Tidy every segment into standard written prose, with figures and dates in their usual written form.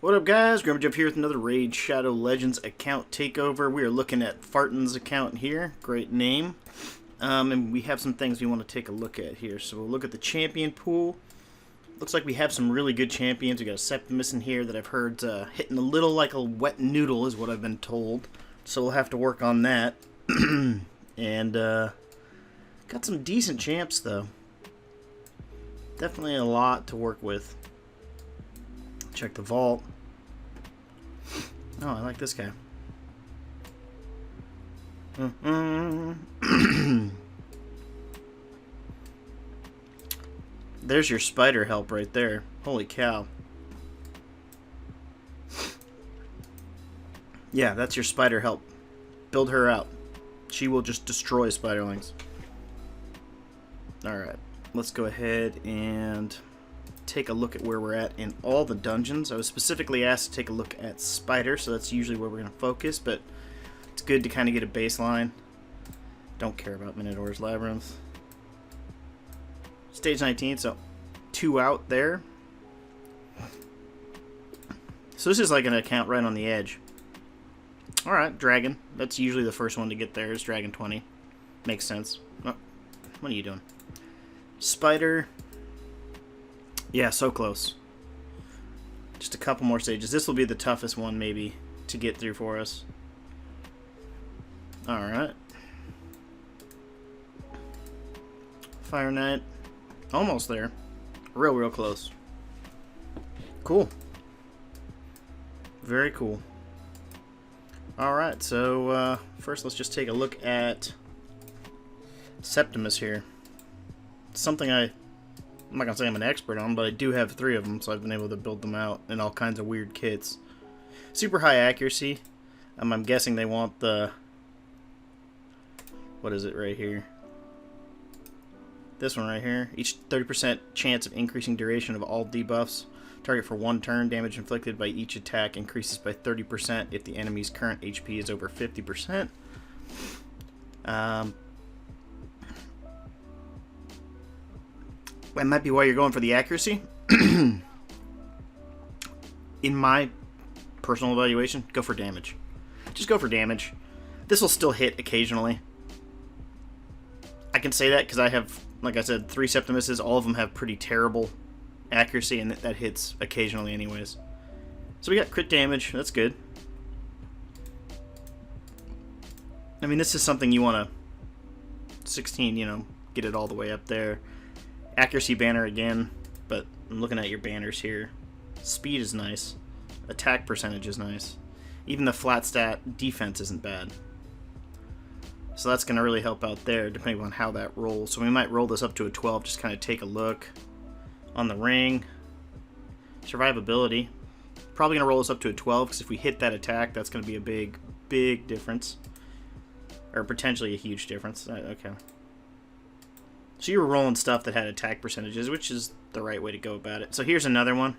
What up, guys? Grimjump here with another Raid Shadow Legends account takeover. We are looking at Fartn's account here. Great name. And we have some things we want to take a look at here. So we'll look at the champion pool. Looks like we have some really good champions. We got a Septimus in here that I've heard hitting a little like a wet noodle is what I've been told. So we'll have to work on that. And got some decent champs though. Definitely a lot to work with. Check the vault. Oh, I like this guy. There's your spider help right there. Holy cow. Yeah, that's your spider help. Build her out. She will just destroy spiderlings. Alright, let's go ahead and take a look at where we're at in all the dungeons. I was specifically asked to take a look at spider, so that's usually where we're going to focus, but it's good to kind of get a baseline. Don't care about Minotaur's Labyrinth. Stage 19, so 2 out there. So this is like an account right on the edge. Alright, Dragon. That's usually the first one to get there is Dragon 20. Makes sense. Oh, what are you doing? Spider. Yeah, so close. Just a couple more stages. This will be the toughest one, maybe, to get through for us. Alright. Fire Knight. Almost there. Real close. Cool. Very cool. Alright, so first let's just take a look at Septimus here. Something I'm not going to say I'm an expert on, but I do have 3 of them, so I've been able to build them out in all kinds of weird kits. Super high accuracy. I'm guessing they want the... What is it right here? This one right here. Each 30% chance of increasing duration of all debuffs. Target for 1 turn. Damage inflicted by each attack increases by 30% if the enemy's current HP is over 50%. That might be why you're going for the accuracy. In my personal evaluation, go for damage. Just go for damage. This will still hit occasionally. I can say that because I have, like I said, 3 Septimuses. All of them have pretty terrible accuracy, and that hits occasionally anyways. So we got crit damage. That's good. I mean, this is something you want to 16, you know, get it all the way up there. Accuracy banner again, but I'm looking at your banners here. Speed is nice. Attack percentage is nice. Even the flat stat defense isn't bad. So that's going to really help out there, depending on how that rolls. So we might roll this up to a 12, just kind of take a look. On the ring, survivability. Probably going to roll this up to a 12, because if we hit that attack, that's going to be a big difference. Or potentially a huge difference. Okay. So you were rolling stuff that had attack percentages, which is the right way to go about it. So here's another one.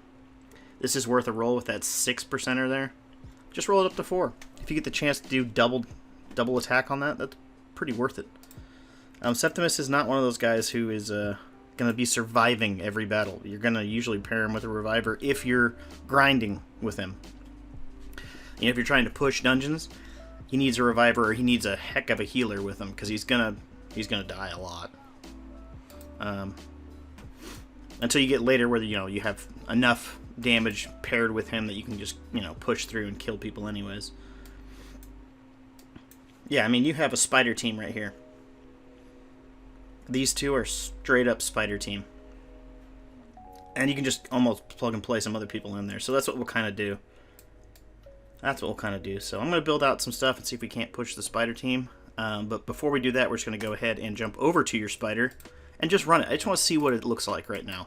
This is worth a roll with that 6%er there. Just roll it up to 4. If you get the chance to do double attack on that, that's pretty worth it. Septimus is not one of those guys who is going to be surviving every battle. You're going to usually pair him with a reviver if you're grinding with him. You know, if you're trying to push dungeons, he needs a reviver or he needs a heck of a healer with him because he's gonna die a lot. Until you get later where, you know, you have enough damage paired with him that you can just, you know, push through and kill people anyways. Yeah, I mean, you have a spider team right here. These 2 are straight up spider team. And you can just almost plug and play some other people in there. So that's what we'll kind of do. So I'm going to build out some stuff and see if we can't push the spider team. But before we do that, we're just going to go ahead and jump over to your spider and just run it. I just want to see what it looks like right now.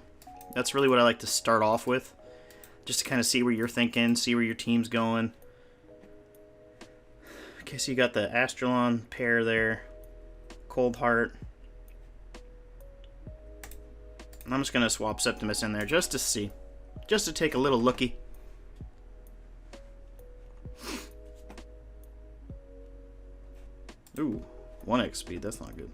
That's really what I like to start off with. Just to kind of see where you're thinking, see where your team's going. Okay, so you got the Astralon pair there. Cold Heart. And I'm just going to swap Septimus in there just to see. Just to take a little looky. Ooh, 1x speed. That's not good.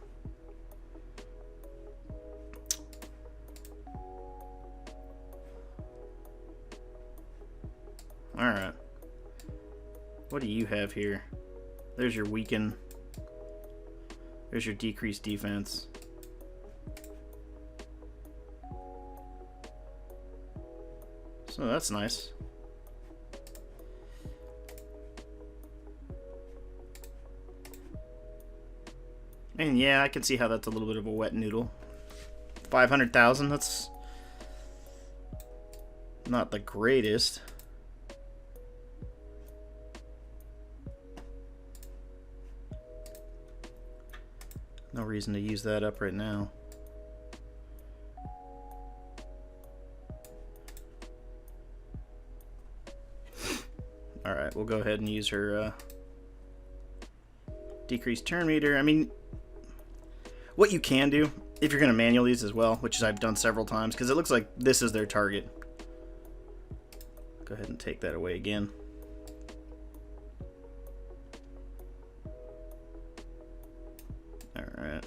What do you have here? There's your weaken. There's your decreased defense. So that's nice. And yeah, I can see how that's a little bit of a wet noodle. 500,000, that's not the greatest. No reason to use that up right now. Alright, we'll go ahead and use her decreased turn meter. I mean, what you can do, if you're going to manual these as well, which I've done several times, because it looks like this is their target. Go ahead and take that away again. Alright.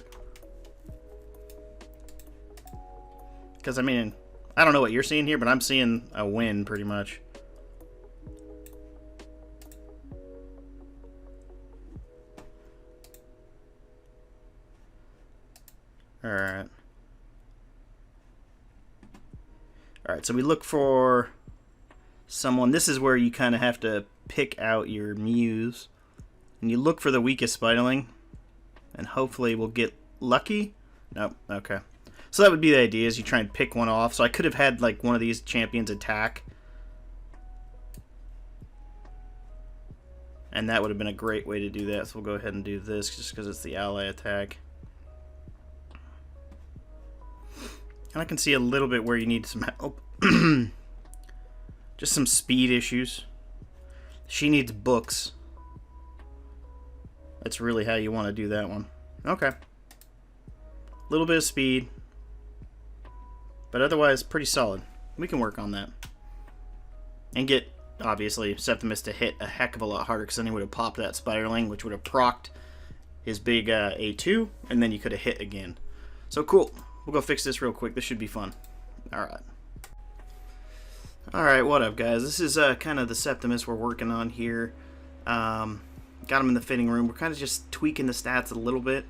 Because, I mean, I don't know what you're seeing here, but I'm seeing a win, pretty much. Alright. Alright, so we look for someone. This is where you kind of have to pick out your muse. And you look for the weakest Spiderling. And hopefully we'll get lucky. Nope, okay. So that would be the idea, is you try and pick one off. So I could have had like one of these champions attack. And that would have been a great way to do that. So we'll go ahead and do this just because it's the ally attack. And I can see a little bit where you need some help. Just some speed issues. She needs books. That's really how you want to do that one. Okay. A little bit of speed. But otherwise, pretty solid. We can work on that. And get, obviously, Septimus to hit a heck of a lot harder, because then he would have popped that Spiderling, which would have procced his big A2, and then you could have hit again. So cool. We'll go fix this real quick. This should be fun. Alright. Alright, what up, guys? This is kind of the Septimus we're working on here. Got him in the fitting room. We're kind of just tweaking the stats a little bit.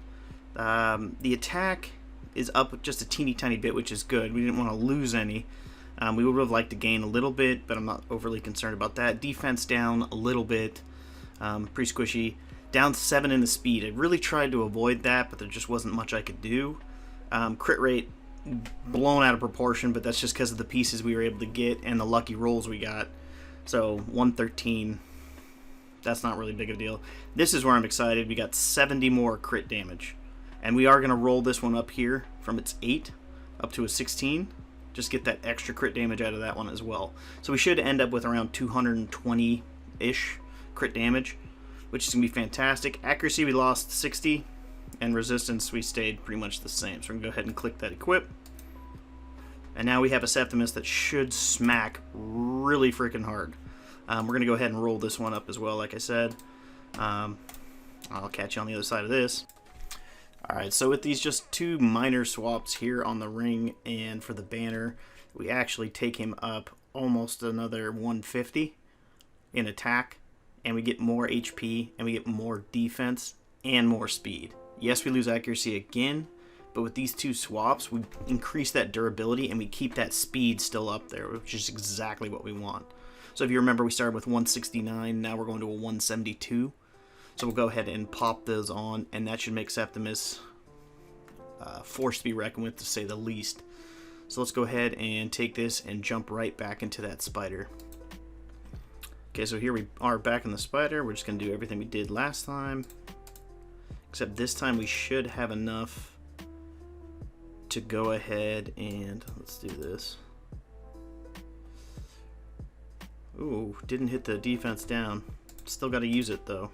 The attack is up just a teeny tiny bit, which is good. We didn't want to lose any. We would have liked to gain a little bit, but I'm not overly concerned about that. Defense down a little bit. Pretty squishy. Down 7 in the speed. I really tried to avoid that, but there just wasn't much I could do. Crit rate blown out of proportion, but that's just because of the pieces we were able to get and the lucky rolls we got. So 113, that's not really big of a deal. This is where I'm excited. We got 70 more crit damage, and we are going to roll this one up here from its 8 up to a 16. Just get that extra crit damage out of that one as well. So we should end up with around 220-ish crit damage, which is going to be fantastic. Accuracy, we lost 60. And resistance, we stayed pretty much the same. So we're going to go ahead and click that equip. And now we have a Septimus that should smack really freaking hard. We're going to go ahead and roll this one up as well, like I said. I'll catch you on the other side of this. Alright, so with these just 2 minor swaps here on the ring and for the banner, we actually take him up almost another 150 in attack. And we get more HP, and we get more defense, and more speed. Yes, we lose accuracy again, but with these 2 swaps, we increase that durability and we keep that speed still up there, which is exactly what we want. So if you remember, we started with 169, now we're going to a 172. So we'll go ahead and pop those on, and that should make Septimus force to be reckoned with, to say the least. So let's go ahead and take this and jump right back into that spider. Okay, so here we are back in the spider. We're just going to do everything we did last time. Except this time we should have enough to go ahead and, let's do this. Ooh, didn't hit the defense down. Still got to use it though.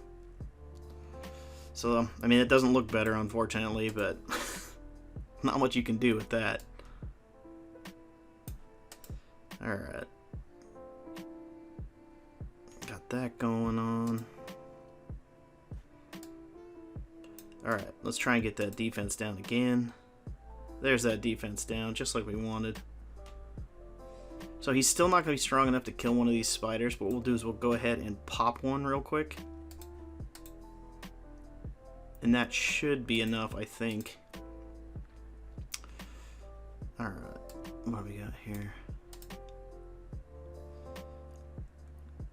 So, I mean, it doesn't look better, unfortunately, but not much you can do with that. Alright. Got that going on. Alright, let's try and get that defense down again. There's that defense down, just like we wanted. So he's still not going to be strong enough to kill one of these spiders, but what we'll do is we'll go ahead and pop one real quick. And that should be enough, I think. Alright, what do we got here?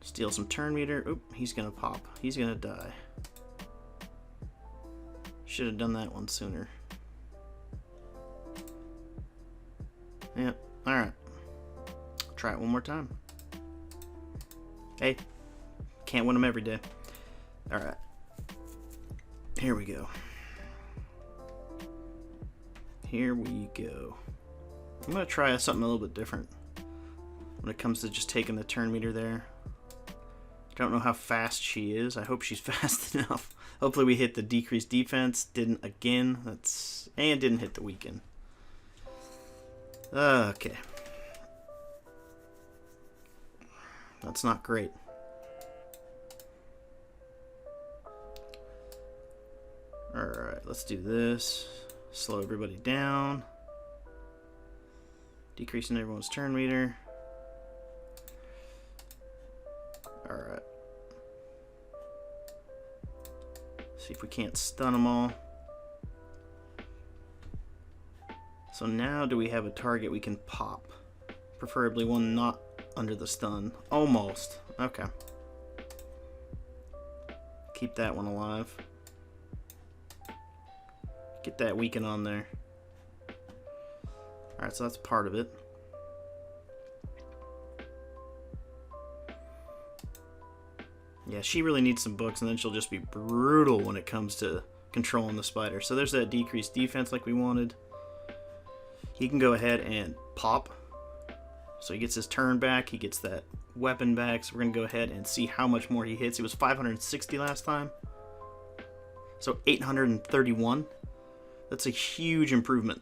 Steal some turn meter. Oop, he's going to pop. He's going to die. Should have done that one sooner. Yep, alright. Try it one more time. Hey, can't win them every day. Alright. Here we go. Here we go. I'm going to try something a little bit different when it comes to just taking the turn meter there. Don't know how fast she is. I hope she's fast enough. Hopefully we hit the decreased defense. Didn't again. And didn't hit the weaken. Okay. That's not great. Alright, let's do this. Slow everybody down. Decreasing everyone's turn meter. Alright. See if we can't stun them all. So now do we have a target we can pop? Preferably one not under the stun. Almost. Okay. Keep that one alive. Get that weaken on there. Alright, so that's part of it. Yeah, she really needs some books, and then she'll just be brutal when it comes to controlling the spider. So there's that decreased defense like we wanted. He can go ahead and pop. So he gets his turn back. He gets that weapon back. So we're going to go ahead and see how much more he hits. He was 560 last time. So 831. That's a huge improvement.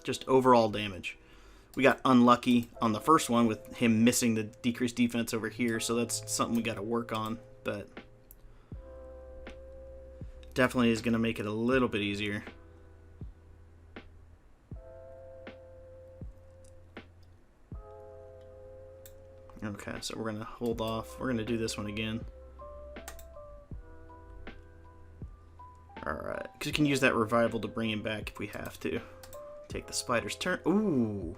Just overall damage. We got unlucky on the first one with him missing the decreased defense over here. So that's something we got to work on. But definitely is going to make it a little bit easier. Okay, so we're going to hold off. We're going to do this one again. Alright, because you can use that revival to bring him back if we have to. Take the spider's turn. Ooh,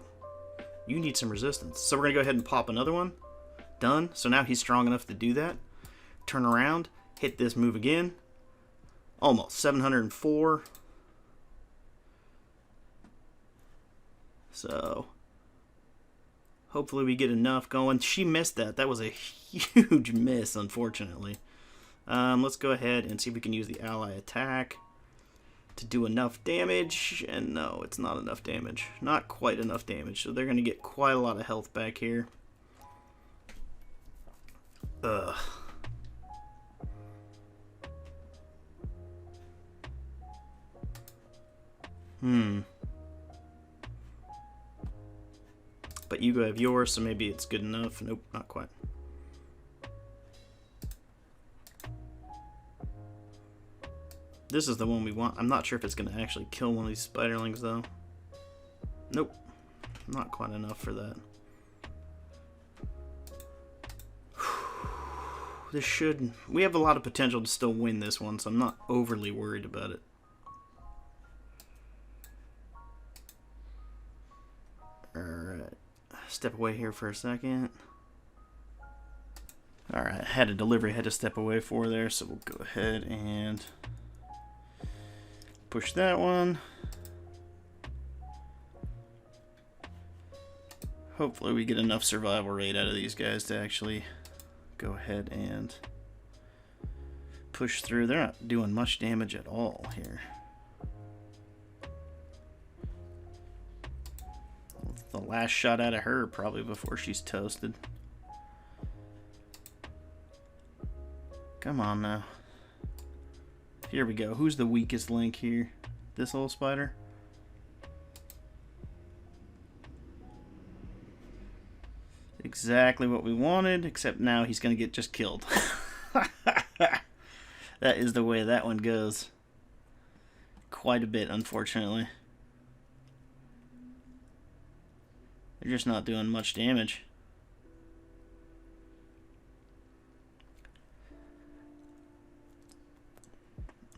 you need some resistance. So we're going to go ahead and pop another one. Done. So now he's strong enough to do that. Turn around, hit this move again. Almost. 704. So hopefully we get enough going. She missed that. That was a huge miss, unfortunately. Let's go ahead and see if we can use the ally attack to do enough damage. And no, it's not enough damage. Not quite enough damage. So they're going to get quite a lot of health back here. Ugh. But you go have yours, so maybe it's good enough. Nope, not quite. This is the one we want. I'm not sure if it's going to actually kill one of these spiderlings, though. Nope. Not quite enough for that. This should... We have a lot of potential to still win this one, so I'm not overly worried about it. Alright. Step away here for a second. Alright, had a delivery, had to step away for there, so we'll go ahead and push that one. Hopefully we get enough survival rate out of these guys to actually go ahead and push through. They're not doing much damage at all here. The last shot out of her probably before she's toasted. Come on now. Here we go. Who's the weakest link here? This little spider? Exactly what we wanted, except now he's going to get just killed. That is the way that one goes. Quite a bit, unfortunately. They're just not doing much damage.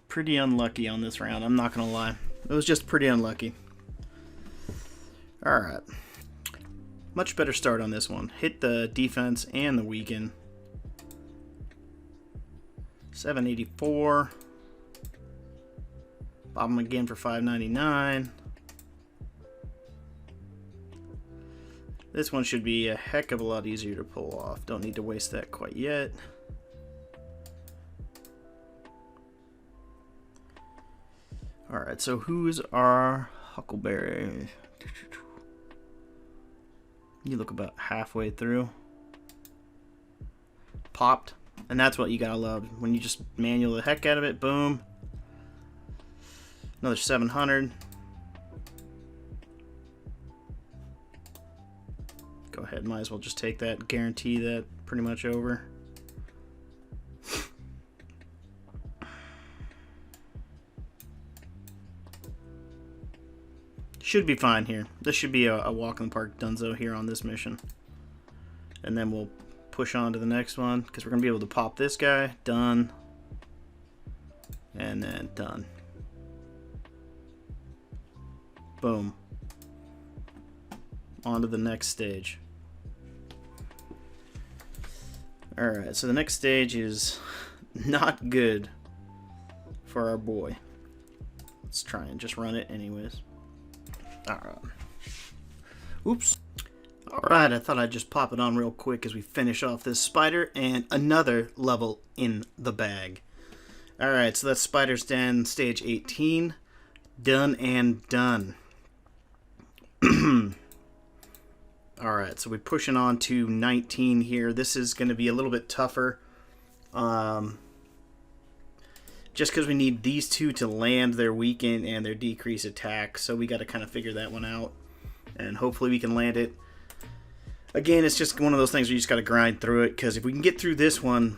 Pretty unlucky on this round, I'm not gonna lie. It was just pretty unlucky. Alright. Much better start on this one. Hit the defense and the weaken. 784. Bob him again for 599. This one should be a heck of a lot easier to pull off. Don't need to waste that quite yet. Alright, so who's our Huckleberry? You look about halfway through. Popped. And that's what you gotta love. When you just manual the heck out of it, boom. Another 700. Go ahead, might as well just take that. Guarantee that pretty much over. Should be fine here. This should be a walk in the park dunzo here on this mission. And then we'll push on to the next one, because we're going to be able to pop this guy. Done. And then done. Boom. On to the next stage. Alright, so the next stage is not good for our boy. Let's try and just run it anyways. Alright. Oops. Alright, I thought I'd just pop it on real quick as we finish off this spider and another level in the bag. Alright, so that's Spider's Den stage 18. Done and done. Alright, so we're pushing on to 19 here. This is going to be a little bit tougher. Just because we need these two to land their weaken and their decrease attack. So we got to kind of figure that one out. And hopefully we can land it. Again, it's just one of those things where you just got to grind through it. Because if we can get through this one,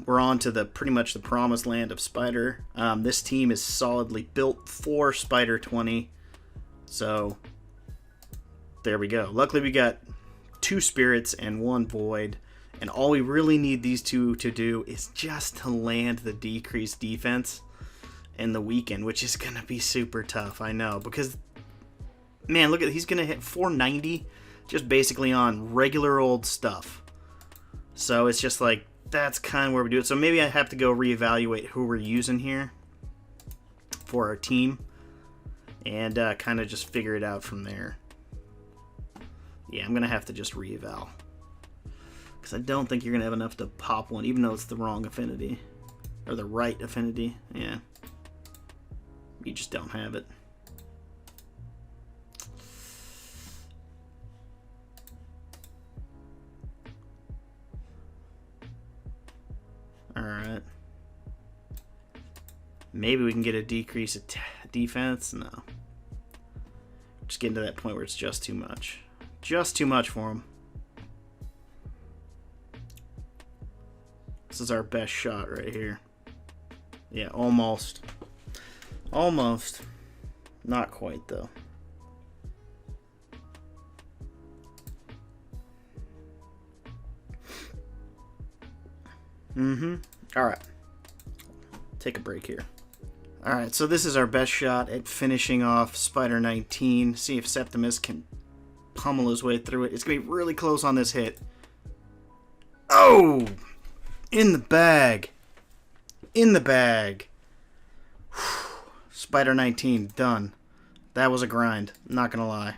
we're on to the pretty much the promised land of Spider. This team is solidly built for Spider 20. So there we go. Luckily we got 2 spirits and 1 void. And all we really need these two to do is just to land the decreased defense and the weaken, which is going to be super tough, I know. Because, man, look at, he's going to hit 490 just basically on regular old stuff. So it's just like, that's kind of where we do it. So maybe I have to go reevaluate who we're using here for our team. And kind of just figure it out from there. Yeah, I'm going to have to just reeval. Because I don't think you're going to have enough to pop one, even though it's the wrong affinity. Or the right affinity. Yeah. You just don't have it. Alright. Maybe we can get a decrease in defense? No. Just getting to that point where it's just too much. Just too much for him. This is our best shot right here. Yeah, almost. Almost. Not quite, though. Alright. Take a break here. Alright, so this is our best shot at finishing off Spider 19. See if Septimus can pummel his way through it. It's going to be really close on this hit. Oh! In the bag. In the bag. Spider 19, done. That was a grind, not gonna lie.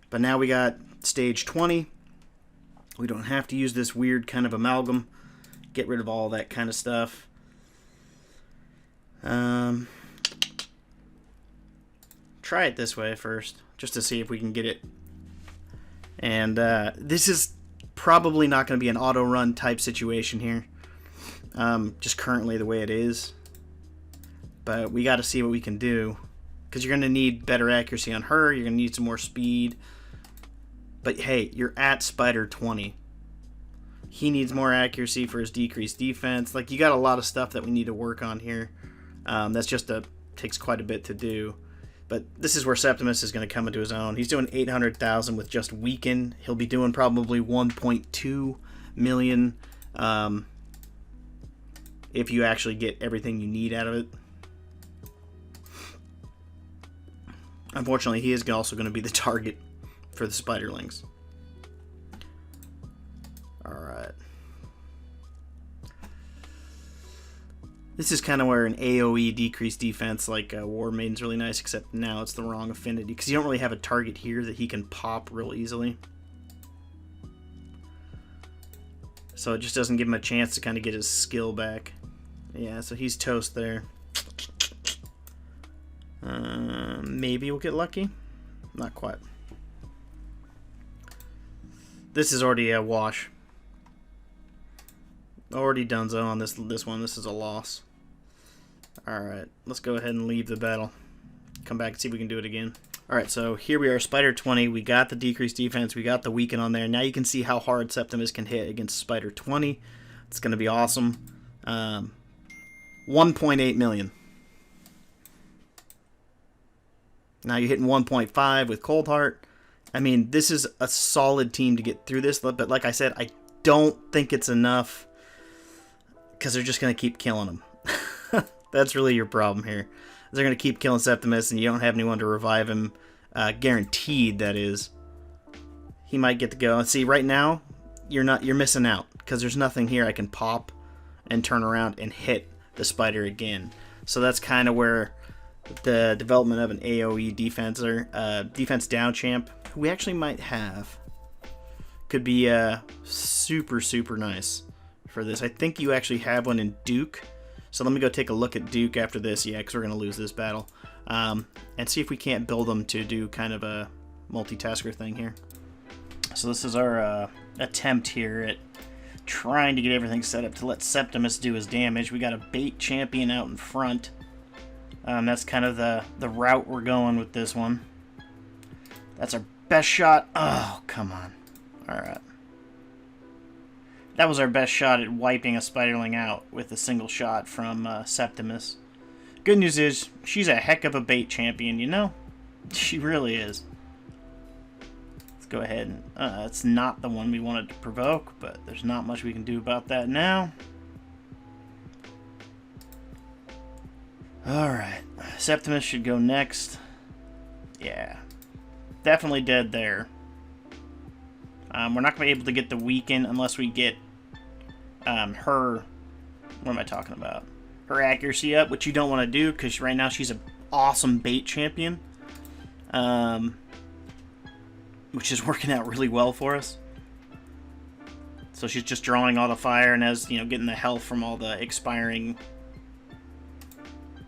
But now we got stage 20. We don't have to use this weird kind of amalgam. Get rid of all that kind of stuff. Try it this way first, just to see if we can get it. And this is probably not going to be an auto run type situation here. Just currently the way it is. But we got to see what we can do. Because you're going to need better accuracy on her. You're going to need some more speed. But hey, you're at Spider 20. He needs more accuracy for his decreased defense. Like, you got a lot of stuff that we need to work on here. That's just takes quite a bit to do. But this is where Septimus is going to come into his own. He's doing 800,000 with just weaken. He'll be doing probably 1.2 million if you actually get everything you need out of it. Unfortunately, he is also going to be the target for the spiderlings. Alright. This is kind of where an AoE decreased defense like War Maiden's really nice, except now it's the wrong affinity, because you don't really have a target here that he can pop real easily. So it just doesn't give him a chance to kind of get his skill back. Yeah, so he's toast there. Maybe we'll get lucky. Not quite. This is already a wash. Already donezo on this one. This is a loss. Alright, let's go ahead and leave the battle. Come back and see if we can do it again. Alright, so here we are, Spider 20. We got the decreased defense. We got the weaken on there. Now you can see how hard Septimus can hit against Spider 20. It's going to be awesome. 1.8 million. Now you're hitting 1.5 with Cold Heart. I mean, this is a solid team to get through this. But like I said, I don't think it's enough, because they're just going to keep killing him. That's really your problem here. They're going to keep killing Septimus, and you don't have anyone to revive him. Guaranteed, that is. He might get to go. And see, right now, you're missing out, because there's nothing here I can pop and turn around and hit the spider again. So that's kind of where the development of an AoE defense down champ, who we actually might have, could be super, super nice for this. I think you actually have one in Duke. So let me go take a look at Duke after this, yeah, because we're going to lose this battle. And see if we can't build them to do kind of a multitasker thing here. So this is our attempt here at trying to get everything set up to let Septimus do his damage. We got a bait champion out in front. That's kind of the route we're going with this one. That's our best shot. Oh, come on. Alright. That was our best shot at wiping a spiderling out with a single shot from Septimus. Good news is, she's a heck of a bait champion, you know? She really is. Let's go ahead and... it's not the one we wanted to provoke, but there's not much we can do about that now. Alright. Septimus should go next. Yeah. Definitely dead there. We're not going to be able to get the weaken unless we get her... What am I talking about? Her accuracy up, which you don't want to do, because right now she's an awesome bait champion. Which is working out really well for us. So she's just drawing all the fire and has, you know, getting the health from all the expiring...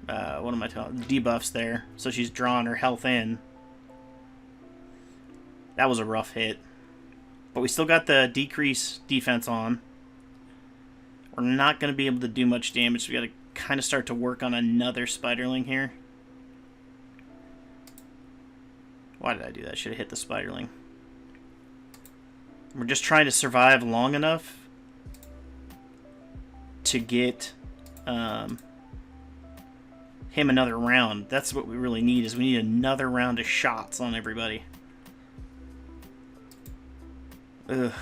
what am I talking? Debuffs there. So she's drawing her health in. That was a rough hit. But we still got the decrease defense on. We're not going to be able to do much damage, so we got to kind of start to work on another spiderling here. Why did I do that? I should have hit the spiderling. We're just trying to survive long enough to get him another round. That's what we really need, is we need another round of shots on everybody. Ugh.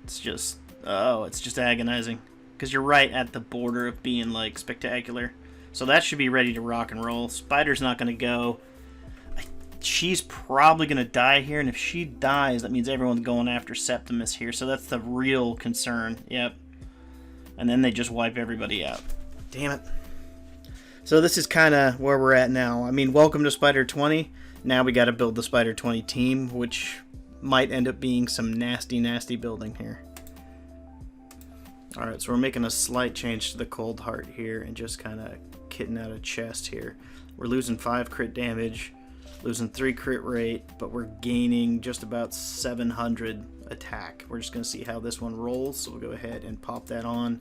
It's just... Oh, it's just agonizing. Because you're right at the border of being, like, spectacular. So that should be ready to rock and roll. Spider's not going to go. She's probably going to die here, and if she dies, that means everyone's going after Septimus here. So that's the real concern. Yep. And then they just wipe everybody out. Damn it. So this is kind of where we're at now. I mean, welcome to Spider 20. Now we got to build the Spider 20 team, which might end up being some nasty, nasty building here. Alright, so we're making a slight change to the Cold Heart here and just kind of kitting out a chest here. We're losing 5 crit damage, losing 3 crit rate, but we're gaining just about 700 attack. We're just going to see how this one rolls, so we'll go ahead and pop that on,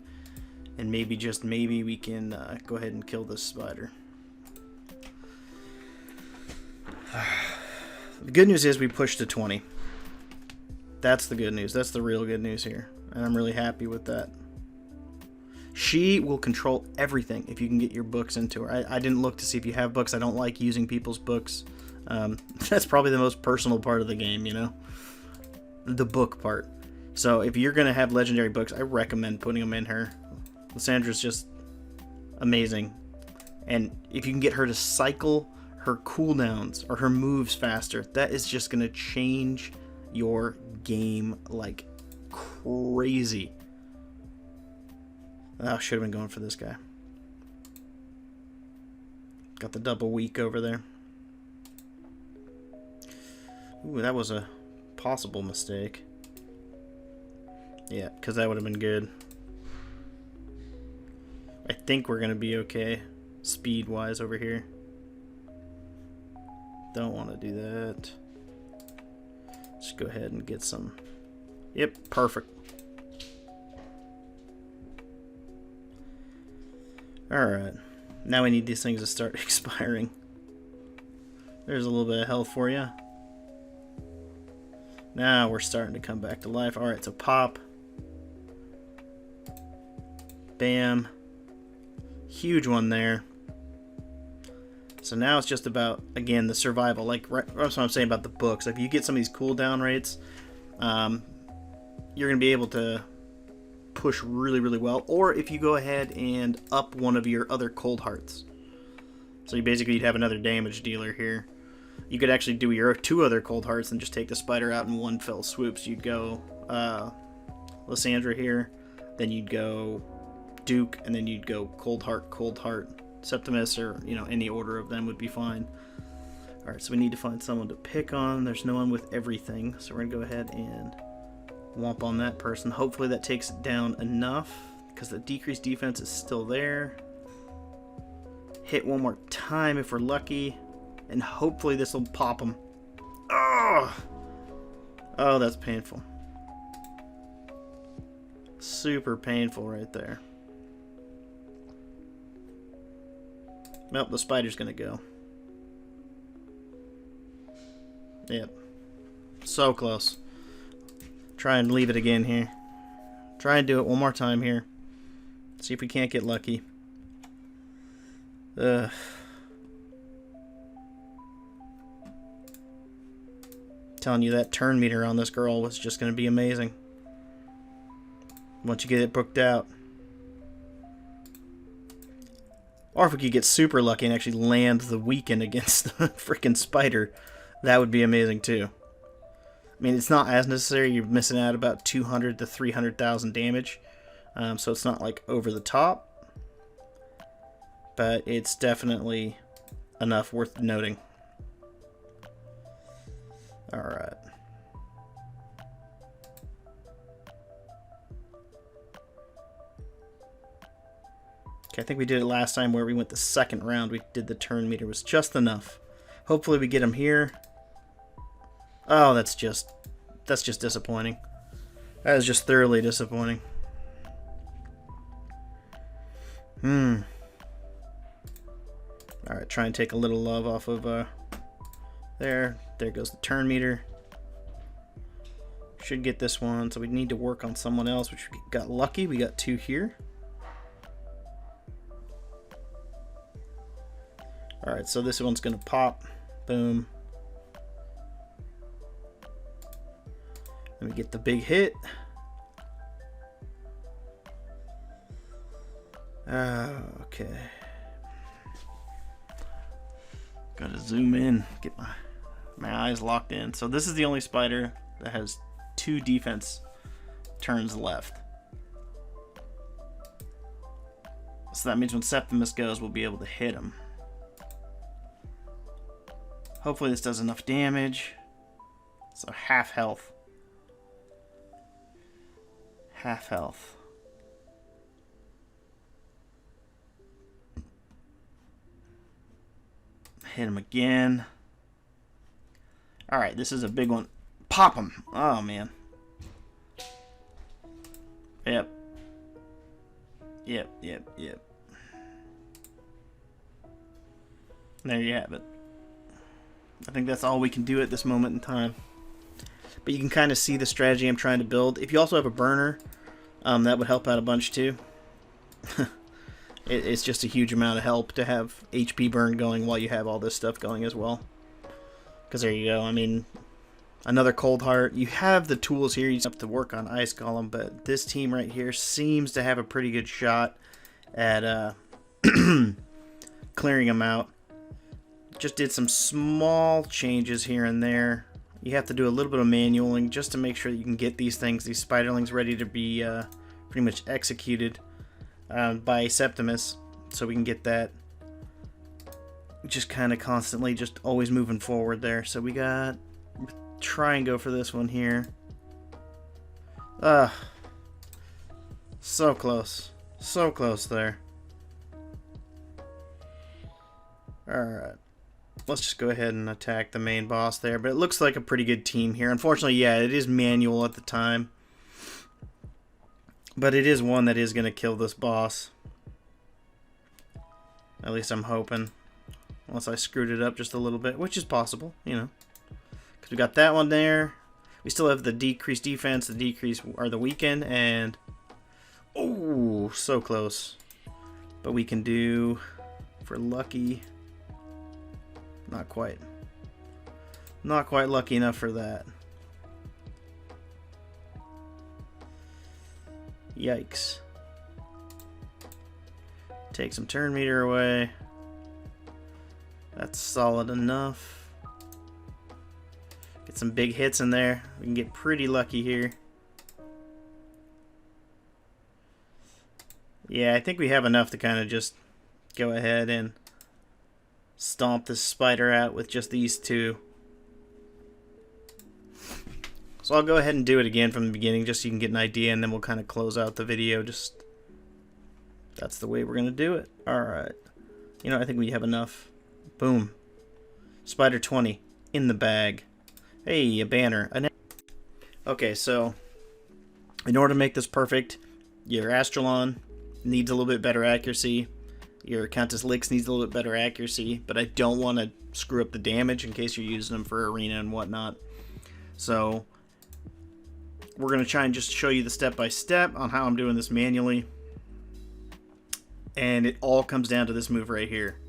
and maybe, just maybe, we can go ahead and kill this spider. The good news is we pushed to 20. That's the good news. That's the real good news here, and I'm really happy with that. She will control everything if you can get your books into her. I didn't look to see if you have books. I don't like using people's books. That's probably the most personal part of the game, you know? The book part. So if you're going to have legendary books, I recommend putting them in her. Lissandra's just amazing. And if you can get her to cycle her cooldowns or her moves faster, that is just going to change your game like crazy. I should have been going for this guy. Got the double weak over there. Ooh, that was a possible mistake. Yeah, because that would have been good. I think we're going to be okay speed-wise over here. Don't want to do that. Just go ahead and get some. Yep, perfect. Alright. Now we need these things to start expiring. There's a little bit of health for you. Now we're starting to come back to life. Alright, so pop. Bam. Huge one there. So now it's just about, again, the survival. Like, that's what I'm saying about the books. If you get some of these cooldown rates, you're going to be able to push really, really well. Or if you go ahead and up one of your other cold hearts. So you basically you'd have another damage dealer here. You could actually do your 2 other cold hearts and just take the spider out in one fell swoop. So you'd go Lysandra here, then you'd go Duke, and then you'd go cold heart, Septimus, or any order of them would be fine. Alright, so we need to find someone to pick on. There's no one with everything, so we're gonna go ahead and womp on that person. Hopefully that takes it down enough, because the decreased defense is still there. Hit one more time if we're lucky, and hopefully this will pop him. Oh, that's painful. Super painful right there. Nope, the spider's gonna go. Yep. So close. Try and leave it again here. Try and do it one more time here. See if we can't get lucky. Ugh. Telling you that turn meter on this girl was just gonna be amazing. Once you get it booked out. Or if we could get super lucky and actually land the weaken against the freaking spider, that would be amazing too. I mean, it's not as necessary. You're missing out about 200 to 300,000 damage. So it's not like over the top. But it's definitely enough worth noting. Alright. Okay, I think we did it last time where we went the second round. We did the turn meter. It was just enough. Hopefully we get him here. Oh, that's just disappointing. That is just thoroughly disappointing. Alright, try and take a little love off of there. There goes the turn meter. Should get this one, so we need to work on someone else, which we got lucky. We got 2 here. Alright, so this one's going to pop. Boom. Let me get the big hit. Okay. Gotta zoom in, get my eyes locked in. So this is the only spider that has 2 defense turns left. So that means when Septimus goes, we'll be able to hit him. Hopefully this does enough damage. So half health. Half health. Hit him again. Alright, this is a big one. Pop him. Oh, man. Yep. Yep. There you have it. I think that's all we can do at this moment in time. But you can kind of see the strategy I'm trying to build. If you also have a burner, that would help out a bunch too. It's just a huge amount of help to have HP burn going while you have all this stuff going as well. Because there you go. I mean, another Cold Heart. You have the tools here. You just have to work on Ice Golem, but this team right here seems to have a pretty good shot at clearing them out. Just did some small changes here and there. You have to do a little bit of manualing just to make sure that you can get these things, these spiderlings, ready to be pretty much executed by Septimus, so we can get that just kind of constantly, just always moving forward there. So we got, try and go for this one here. So close. So close there. Alright. Let's just go ahead and attack the main boss there. But it looks like a pretty good team here. Unfortunately, yeah, it is manual at the time. But it is one that is going to kill this boss. At least I'm hoping. Unless I screwed it up just a little bit, which is possible, you know. Because we got that one there. We still have the decreased defense, the decrease, or the weaken, and... oh, so close. But we can do, for lucky... not quite. Not quite lucky enough for that. Yikes. Take some turn meter away. That's solid enough. Get some big hits in there. We can get pretty lucky here. Yeah, I think we have enough to kind of just go ahead and stomp this spider out with just these two. So I'll go ahead and do it again from the beginning just so you can get an idea, and then we'll kind of close out the video. Just that's the way we're going to do it. Alright. You know, I think we have enough. Boom. Spider 20 in the bag. Hey, a banner. Okay, so in order to make this perfect, your Astralon needs a little bit better accuracy. Your Countess Lix needs a little bit better accuracy, but I don't want to screw up the damage in case you're using them for arena and whatnot. So we're going to try and just show you the step-by-step on how I'm doing this manually. And it all comes down to this move right here.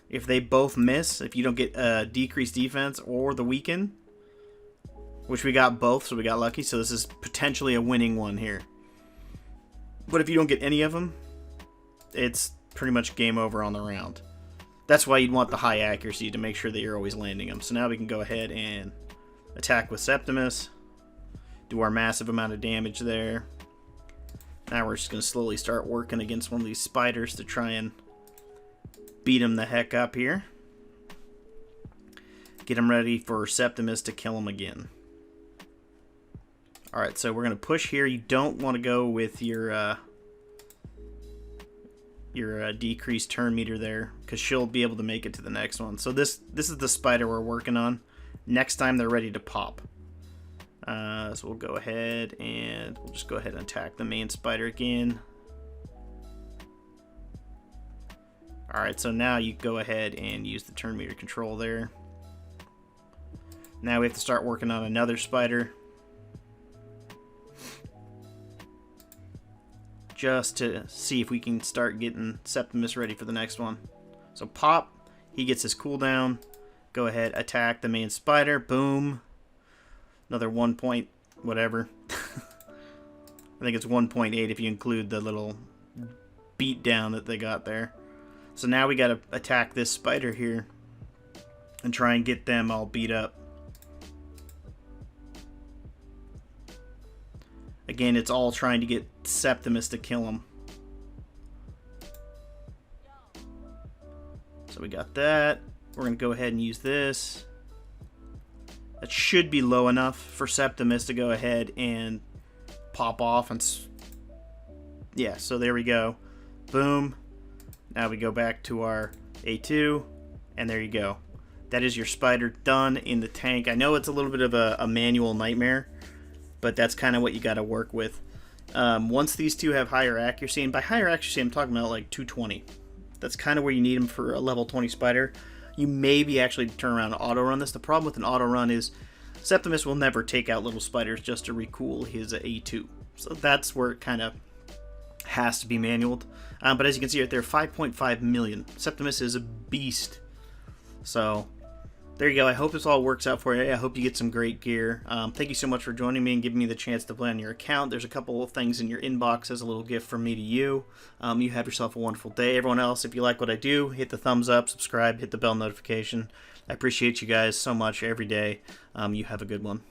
If they both miss, if you don't get a decreased defense or the weaken, which we got both, so we got lucky, so this is potentially a winning one here. But if you don't get any of them, it's pretty much game over on the round. That's why you'd want the high accuracy to make sure that you're always landing them. So now we can go ahead and attack with Septimus, do our massive amount of damage there. Now we're just going to slowly start working against one of these spiders to try and beat him the heck up here. Get him ready for Septimus to kill him again. Alright, so we're going to push here. You don't want to go with your decreased turn meter there, because she'll be able to make it to the next one. So this is the spider we're working on. Next time they're ready to pop. So we'll go ahead and we'll just go ahead and attack the main spider again. Alright, so now you go ahead and use the turn meter control there. Now we have to start working on another spider. Just to see if we can start getting Septimus ready for the next one. So pop, he gets his cooldown. Go ahead, attack the main spider. Boom. Another 1 point whatever. I think it's 1.8 if you include the little beat down that they got there. So now we got to attack this spider here and try and get them all beat up. Again, it's all trying to get Septimus to kill him. So we got that. We're going to go ahead and use this. That should be low enough for Septimus to go ahead and pop off. And yeah, so there we go. Boom. Now we go back to our A2. And there you go. That is your spider done in the tank. I know it's a little bit of a manual nightmare, but that's kind of what you got to work with. Once these two have higher accuracy, and by higher accuracy I'm talking about like 220. That's kind of where you need them for a level 20 spider. You maybe actually turn around and auto run this. The problem with an auto run is Septimus will never take out little spiders just to recool his A2. So that's where it kind of has to be manualed. But as you can see right there, 5.5 million. Septimus is a beast. So there you go. I hope this all works out for you. I hope you get some great gear. Thank you so much for joining me and giving me the chance to play on your account. There's a couple of things in your inbox as a little gift from me to you. You have yourself a wonderful day. Everyone else, if you like what I do, hit the thumbs up, subscribe, hit the bell notification. I appreciate you guys so much every day. You have a good one.